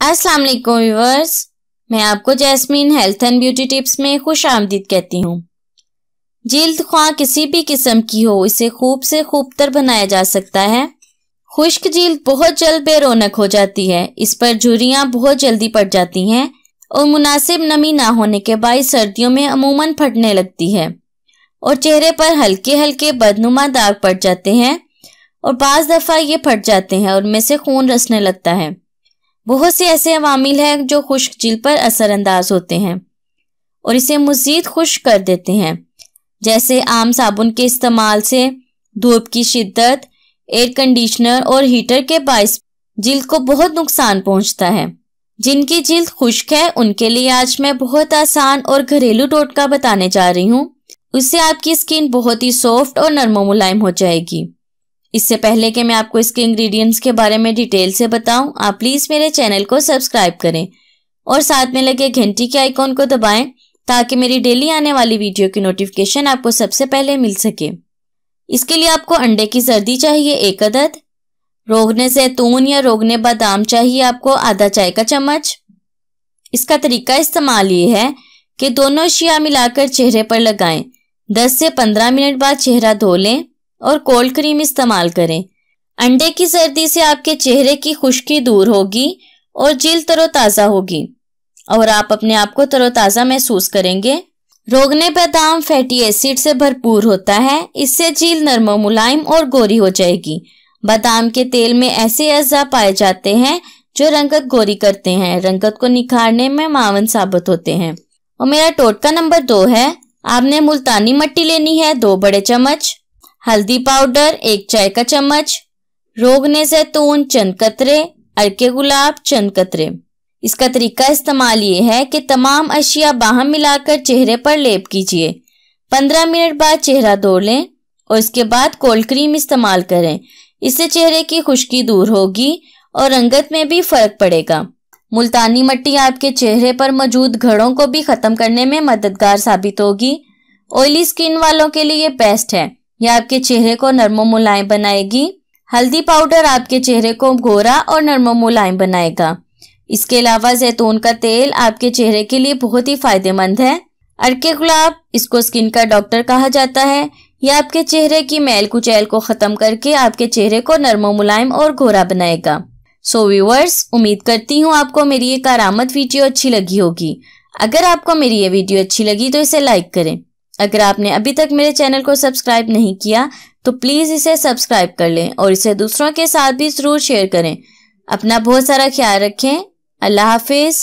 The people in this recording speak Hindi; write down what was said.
अस्सलाम वालेकुम व्यूअर्स, मैं आपको jasmine health and beauty tips में खुश आमदीद कहती हूँ। जिल्द ख्वाह किसी भी किस्म की हो, इसे खूब से खूबतर बनाया जा सकता है। खुश्क जिल्द बहुत जल्द बेरौनक हो जाती है, इस पर झुर्रियाँ बहुत जल्दी पड़ जाती हैं और मुनासिब नमी ना होने के बाद सर्दियों में अमूमन फटने लगती है और चेहरे पर हल्के हल्के बदनुमा दाग पड़ जाते हैं और बाज़ दफ़ा ये फट जाते हैं और उनमें से खून रसने लगता है। बहुत से ऐसे अवामिल हैं जो खुश्क जिल्द पर असरअंदाज होते हैं और इसे मज़ीद खुश्क कर देते हैं, जैसे आम साबुन के इस्तेमाल से, धूप की शिद्दत, एयर कंडीशनर और हीटर के बाइस जिल्द को बहुत नुकसान पहुंचता है। जिनकी जिल्द खुश्क है उनके लिए आज मैं बहुत आसान और घरेलू टोटका बताने जा रही हूँ। उससे आपकी स्किन बहुत ही सॉफ्ट और नरम मुलायम हो जाएगी। इससे पहले कि मैं आपको इसके इंग्रेडिएंट्स के बारे में डिटेल से बताऊं, आप प्लीज़ मेरे चैनल को सब्सक्राइब करें और साथ में लगे घंटी के आइकॉन को दबाएं ताकि मेरी डेली आने वाली वीडियो की नोटिफिकेशन आपको सबसे पहले मिल सके। इसके लिए आपको अंडे की जर्दी चाहिए 1 अदद, रोगने जैतून या रोगने बादाम चाहिए आपको आधा चाय का चम्मच। इसका तरीका इस्तेमाल ये है कि दोनों अशिया मिलाकर चेहरे पर लगाएं, 10 से 15 मिनट बाद चेहरा धो लें और कोल्ड क्रीम इस्तेमाल करें। अंडे की सर्दी से आपके चेहरे की खुश्की दूर होगी और जिल्द तरोताज़ा होगी और आप अपने आप को तरोताज़ा महसूस करेंगे। रोगने बादाम फैटी एसिड से भरपूर होता है, इससे जिल्द नरम मुलायम और गोरी हो जाएगी। बादाम के तेल में ऐसे अज़ा पाए जाते हैं जो रंगत गोरी करते हैं, रंगत को निखारने में मावन साबित होते हैं। और मेरा टोटका नंबर 2 है। आपने मुल्तानी मिट्टी लेनी है 2 बड़े चम्मच, हल्दी पाउडर 1 चाय का चम्मच, रोगने जैतून चंद कतरे, अर्के गुलाब चंद कतरे। इसका तरीका इस्तेमाल ये है कि तमाम अशिया बाहम मिलाकर चेहरे पर लेप कीजिए, 15 मिनट बाद चेहरा धो लें और इसके बाद कोल्ड क्रीम इस्तेमाल करें। इससे चेहरे की खुश्की दूर होगी और रंगत में भी फर्क पड़ेगा। मुल्तानी मिट्टी आपके चेहरे पर मौजूद घड़ों को भी खत्म करने में मददगार साबित होगी। ऑयली स्किन वालों के लिए बेस्ट है, यह आपके चेहरे को नरम मुलायम बनाएगी। हल्दी पाउडर आपके चेहरे को गोरा और नरम मुलायम बनाएगा। इसके अलावा जैतून का तेल आपके चेहरे के लिए बहुत ही फायदेमंद है। अर्के गुलाब, इसको स्किन का डॉक्टर कहा जाता है, यह आपके चेहरे की मैल कुचैल को खत्म करके आपके चेहरे को नरम मुलायम और गोरा बनाएगा। सो व्यूअर्स, उम्मीद करती हूँ आपको मेरी ये कारआमद वीडियो अच्छी लगी होगी। अगर आपको मेरी ये वीडियो अच्छी लगी तो इसे लाइक करें। अगर आपने अभी तक मेरे चैनल को सब्सक्राइब नहीं किया तो प्लीज़ इसे सब्सक्राइब कर लें और इसे दूसरों के साथ भी ज़रूर शेयर करें। अपना बहुत सारा ख्याल रखें। अल्लाह हाफिज़।